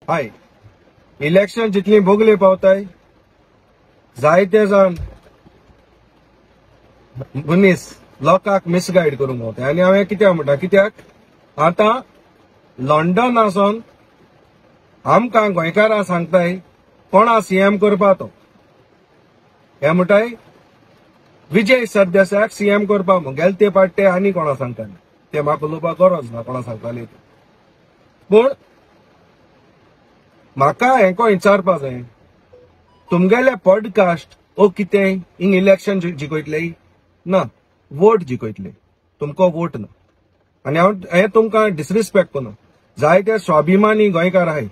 हाय election जितली भोगले पावताय जायते जाण मनीस लोकांक मिसगायड करूंक पावताय आनी हांवें कित्याक म्हणटा कित्याक आतां लंडन आसून आमकां गोंयकारां सांगताय कोणा सीएम करपा तो हे म्हणटाय विजय सरदेसायाक सीएम करपा म्हूण गेले ते पाट ते आनी कोणा सांगताले ते म्हाका उलोवपाक गरज ना कोणा सांगताले पूण म्हाका हेको विचारपा जाय तुमगेले पॉडकास्ट ओ कितें हिंग इलेक्शन जिखयतले ना वोट जिखयतले तुमको वोट ना आनी हांव तुमकां डिसरिस्पेक्ट करना जायते स्वाभिमानी गोंयकार आहाय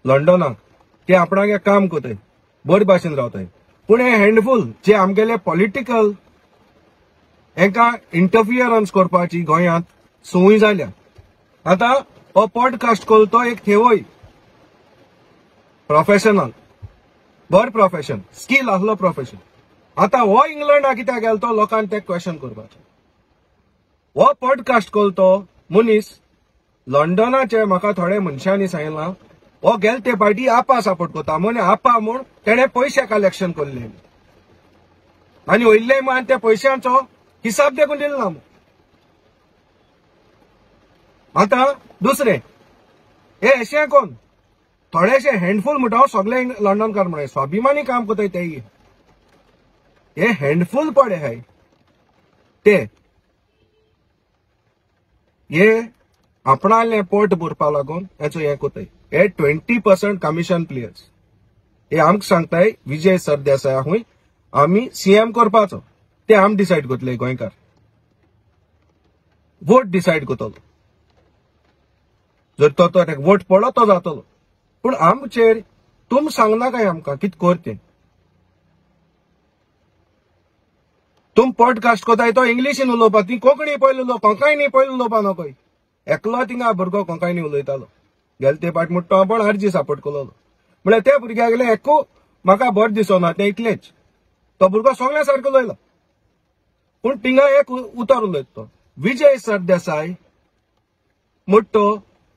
लंडनाक ते आपणागे काम कोताय बरे भाशेन रावताय पूण हे हँडफूल जे आमगेले पॉलिटिकल हेका इंटरफियरन्स करपाची गोंयांत संवय जाल्या आतां हो पॉडकास्ट कोलतो एक थेवय प्रोफेशनल बरें प्रोफेशन स्कील आसलो प्रोफेशन आतां हो इंग्लंडा कित्याक गेलो लोकांनी ते क्वेश्चन करपाचे हो पॉडकास्ट कोलतो मनीस लंडनाचे म्हाका थोड्या मनशांनी सांगलां हो गेल ते पार्टी आपा सपोर्ट करता म्हण आपा म्हूण तेणे पयशे कलेक्शन करले आनी वयले म्हण त्या पयशांचो हिसाब देखून दिलो ना आतां दुसरें हे अशें कोण थोडेशे हँडफूल म्हणटा हांव सगळे लंडनकार म्हणे स्वाभिमानी काम करताय ते हे हँडफूल पडे हाय ते हे आपणाले पोट भरपा लागून हेचो हे कोताय हे 20% कमिशन प्लेयर्स हे आमकां सांगताय विजय सरदेसाय हुंय आमी सीएम करपाचो ते आम डिसायड करतले गोंयकार वोट डिसायड करतलो जर तो वोट पडलो तो जातलो पूण आमचेर तुम सांगना काय आमकां कितें करते तुम पॉडकास्ट कोताय तो इंग्लिशीन उलोवपा ती कोंकणी पयली उलोवप कोंकणी पयली उलोवपा नको एकलो थिंगा भुरगो कोंकणी उलयतालो गेले ते पाट म्हणटा पण आरजी सपोर्ट केलो म्हळ्यार त्या भुरग्याक गेले एकू म्हाका बरें दिसना ते इतलेच तो भुरगो सगळ्या सारको उलयलो पूण थिंगा एक उतर उलयत तो Vijay Sardesai म्हणटो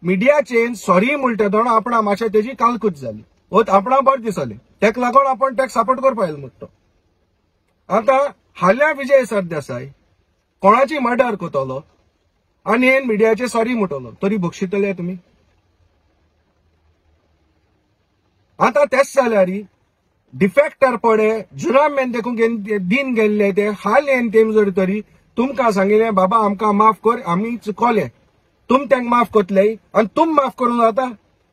media chain sorry म्हणटा दोन आपणा मातशें तेजी कालकूट जाली वो आपणा बरें दिसले तेका लागून आपण तेका सपोर्ट करपा येयलो म्हणटो आतां हाल्या विजय सरदेसाय कोणाची मर्डर कोतलो आनी हेन मिडियाचे सॉरी म्हणटलो तरी बक्षितले तुमी आतां तेच जाल्यार डिफेक्टर पडे जुरामेन देखून दिन गेल्ले ते हाल येन तेम जर तरी तुमकां सांगिल्लें बाबा आमकां माफ कर आमी चुकले तुम तेंका माफ करतले आनी तुम माफ करून जाता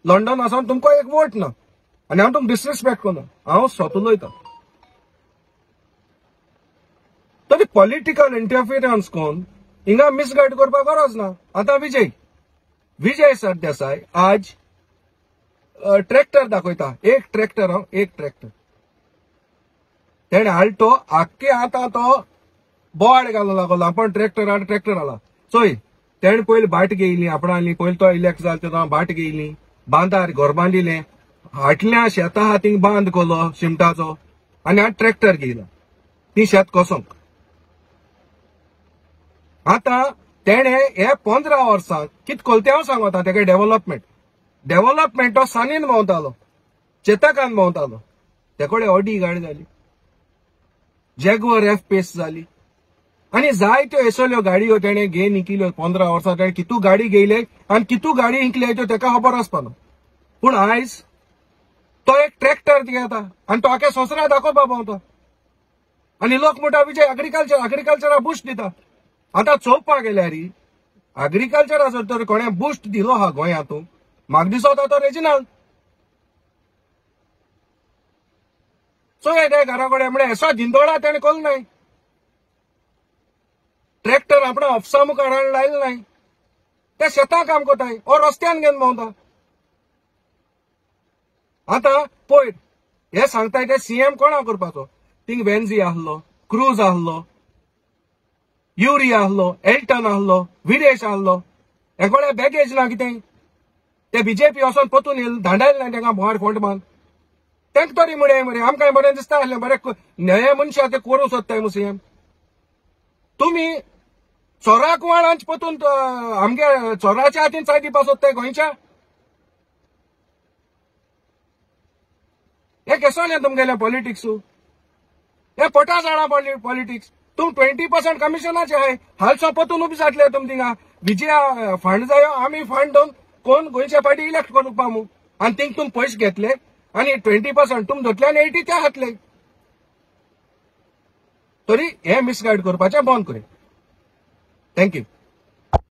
लंडन आसावन तुमको एक वोट ना आनी हांव तुमकां डिसरिस्पेक्ट करना हांव स्वता उलयतां तरी पॉलिटिकल इंटरफियरन्स कोन्न हिंगा मिसगायड करपाक गरज ना आतां विजय सरदेसाय आज ट्रॅक्टर दाखयता एक ट्रॅक्टर तेणे आल्टो आख्खे आतां तो बोवाड घालूं लागलो आपण ट्रॅक्टर आला चोय तेणे पयलीं बाट घेयली आपणाली पयलीं तो इलेक्ट जालो तेन्ना बाट घेयली बांदार घर बांदिलें हाटल्या शेतां आहा थिंग बांद केलो शिमटाचो आनी आतां ट्रॅक्टर घेयला ती शेत कोसोंक आतां तेणे हे 15 वर्सां कितें कोल तें हांव सांगता तेका डेव्हलपमेंट तो सानीन भोंवतालो चेतकान भोंवतालो ते कडेन ऑडी गाडी जाली जॅगवर एफ पेस जाली आनी जायत्यो येसल्यो गाडयो तेणे घेवन इकिल्यो 15 वर्सां तेणे कितू गाडी घेयले आनी कितू गाडी इंकले त्यो तेका खबर आसपाना पूण आयज तो एक ट्रॅक्टर घेता आनी तो आख्या सोसऱ्या दाखोवपा भोंवता आनी लोक म्हणटा विजय अग्रिकल्चरा बुस्ट दिता आतां चोवपाक गेल्यार अग्रिकल्चरा जर तर कोणें बुस्ट दिलो हा गोंयांत म्हाका दिसता तो रेजिनल सो हे घरा कडेन म्हळ्यार एसो धिंदोळा तेणें कोल नाय ट्रॅक्टर आपणा ऑफिसा मुखार लायले नाय ते शेतां काम कोताय ओ रस्त्यान घेवन भोंवता आतां पळय हे सांगताय ते सीएम कोणा करपाचो थिंग वेन्झी आहलो क्रूज आहलो युरी आहलो एल्टन आहलो विरेश आहलो हे कोणे बॅगेज ना कितें ते बीजेपी वचोन पोतून येयले धांडायले ना तेंका भायर फोंटमान तेंका तरी म्हणे मरे आमकां बरें दिसता आसलें बरें हे मनशां ते करूं सोदताय मु सीएम तुमी चोराक वाळांच पोतून आमगे चोराच्या हातीन चाय दिवपा सोदताय गोंयच्या हे केसोन तुमगेले पॉलिटिक्स हे पोटा जाणा पॉलिटिक्स तुम 20% कमिशनाचे आहे हाल सोपतून उभी जातले तुम थिंगा विजया फंड जायो आम्ही फंड दोन कोण गोंयच्या पार्टी इलेक्ट करूंक पामू आणि थिंग तुम पयशे घेतले आणि 20% तुम धोतले आणि 80 ते हातले तरी हे मिसगायड करपाचें बंद करें थँक्यू